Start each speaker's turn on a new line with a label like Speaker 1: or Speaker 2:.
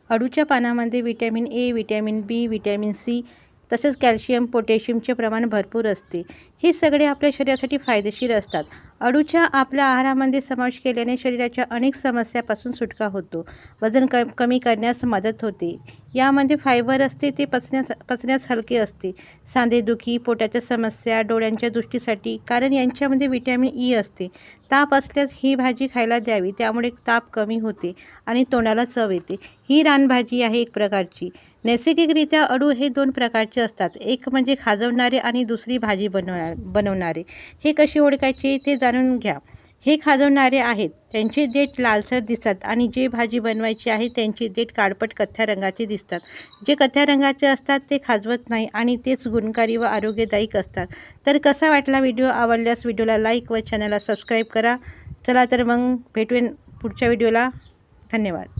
Speaker 1: अळूच्या पानामध्ये vitamin A, vitamin B, vitamin C तसेच calcium, पोटॅशियमचे प्रमाण भरपूर असते. हे सगळे आपल्या शरीरासाठी फायदेशीर असतात. अळूच्या आपल्या आहारामध्ये समावेश केल्याने शरीराच्या अनेक समस्यापासून सुटका होतो. वजन कमी करण्यास मदत होते. यामध्ये फायबर असते, ते पचण्यास हलके असते. सांधेदुखी, पोटाच्या समस्या, डोळ्यांच्या दृष्टीसाठी, कारण यांच्यामध्ये व्हिटॅमिन ई असते. ताप असल्यास ही भाजी खायला द्यावी, त्यामुळे ताप कमी होते आणि तोंडाला चव येते. ही रानभाजी आहे एक प्रकारची. नैसर्गिकरित्या अळू हे 2 प्रकारचे असतात. एक म्हणजे खाजवणारे आणि दुसरी भाजी बनवणारे. हे कसे ओळखायचे ते जाणून घ्या. हे खाजवणारे आहेत, त्यांचे देठ लालसर दिसतात आणि जे भाजी बनवायची आहे त्यांचे देठ काळपट कथ्या रंगाचे दिसतात. जे कथ्या रंगाचे असतात ते खाजवत नाही आणि तेच गुणकारी व आरोग्यदायक असतात. तर कसा वाटला व्हिडिओ? आवडल्यास व्हिडिओला लाईक व चॅनलला सबस्क्राईब करा. चला तर मग भेटूया पुढच्या व्हिडिओला. धन्यवाद.